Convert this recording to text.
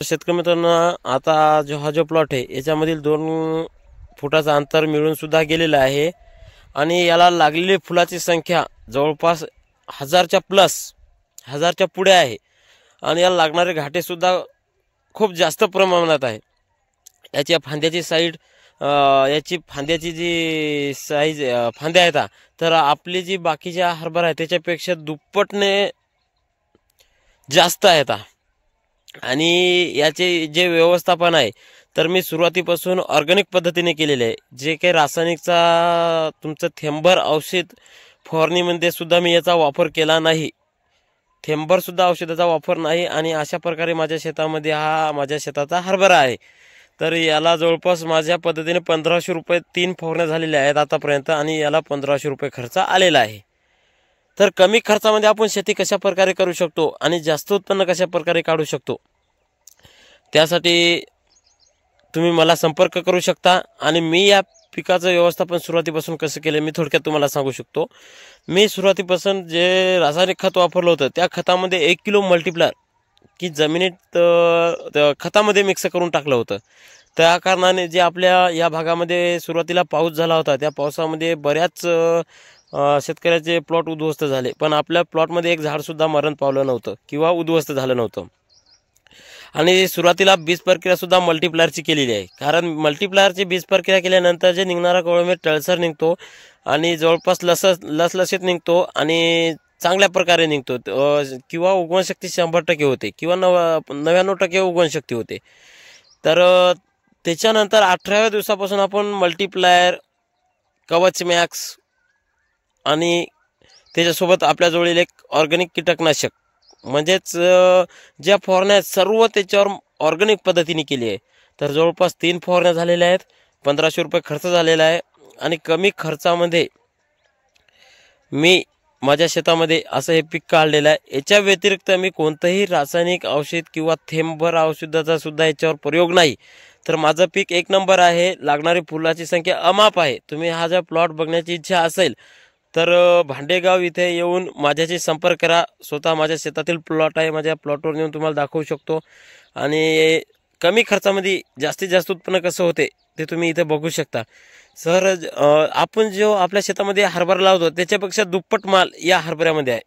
शेतकरी मित्रांनो, आता हा जो प्लॉट आहे याच्यामधील 2 फुटाचं अंतर मिळून सुद्धा गेलेलं आहे आणि याला लागलेली फुलाची संख्या जवळपास 1000च्या प्लस 1000च्या पुढे आहे आणि याला लागणारे घाटे सुद्धा खूप जास्त प्रमाणात आहे। याच्या फांद्याची साईड याची फांद्याची जी साईज फांद्या आहेत तर आपली जी बाकीच्या हरभरा आहे त्याच्यापेक्षा दुप्पटने जास्त आहेत आणि याचे जे व्यवस्थापन आहे तर मी सुरुवातीपासून ऑर्गॅनिक पद्धतीने केलेले आहे। जे काही रासायनिकचा तुमचं थेंबर औषध फवारणीमध्ये सुद्धा मी याचा वापर केला नाही, थेंबर सुद्धा औषधाचा वापर नाही आणि अशा प्रकारे माझ्या शेतामध्ये माझ्या शेताचा हरभरा आहे। तर याला जवळपास माझ्या पद्धतीने 1500 रुपये 3 फवारण्या झालेल्या आहेत आतापर्यंत आणि याला 1500 रुपये खर्च आलेला आहे। तर कमी खर्चामध्ये आपण शेती कशा प्रकारे करू शकतो आणि जास्त उत्पन्न कशा प्रकारे काढू शकतो त्यासाठी तुम्ही मला संपर्क करू शकता आणि मी या पिकाचं व्यवस्थापन सुरुवातीपासून कसं केलं मी थोडक्यात तुम्हाला सांगू शकतो। मी सुरुवातीपासून जे रासायनिक खत वापरलं होतं त्या खतामध्ये 1 किलो मल्टीप्लायर की जमिनीत खतामध्ये मिक्स करून टाकलं होतं। त्या कारणाने जे आपल्या या भागामध्ये सुरुवातीला पाऊस झाला होता त्या पावसामध्ये बऱ्याच शेतकऱ्याचे प्लॉट उद्ध्वस्त झाले, पण आपल्या प्लॉटमध्ये एक झाड सुद्धा मरण पावलं नव्हतं किंवा उद्ध्वस्त झालं नव्हतं। आणि सुरुवातीला बीज प्रक्रिया सुद्धा मल्टीप्लायरची केलेली आहे, कारण मल्टीप्लायरची बीज प्रक्रिया केल्यानंतर जे निघणारा कोळंबे टळसर निघतो आणि जवळपास लसलशीत निघतो आणि चांगल्या प्रकारे निघतो किंवा उगवणशक्ती 100% होते किंवा 99% उगवणशक्ती होते। तर त्याच्यानंतर 18व्या दिवसापासून आपण मल्टीप्लायर, कवच मॅक्स आणि त्याच्यासोबत आपल्याजवळील एक ऑर्गॅनिक कीटकनाशक म्हणजेच ज्या फवारण्या सर्व त्याच्यावर ऑर्गॅनिक पद्धतीने केली आहे। तर जवळपास 3 फवारण्या झालेल्या आहेत, 1500 रुपये खर्च झालेला आहे आणि कमी खर्चामध्ये मी माझ्या शेतामध्ये असं हे पीक काढलेलं आहे। याच्या व्यतिरिक्त मी कोणतंही रासायनिक औषध किंवा थेंबर औषधाचा सुद्धा याच्यावर प्रयोग नाही। तर माझं पीक 1 नंबर आहे, लागणारी फुलाची संख्या अमाप आहे। तुम्ही हा जर प्लॉट बघण्याची इच्छा असेल तर भांडेगाव इथे येऊन माझ्याशी संपर्क करा। स्वतः माझ्या शेतातील प्लॉट आहे, माझ्या प्लॉटवर येऊन तुम्हाला दाखवू शकतो आणि कमी खर्चामध्ये जास्तीत जास्त उत्पन्न कसं होते ते तुम्ही इथे बघू शकता। सर आपण जो आपल्या शेतामध्ये हरभरा लावतो त्याच्यापेक्षा दुप्पट माल या हरभऱ्यामध्ये आहे।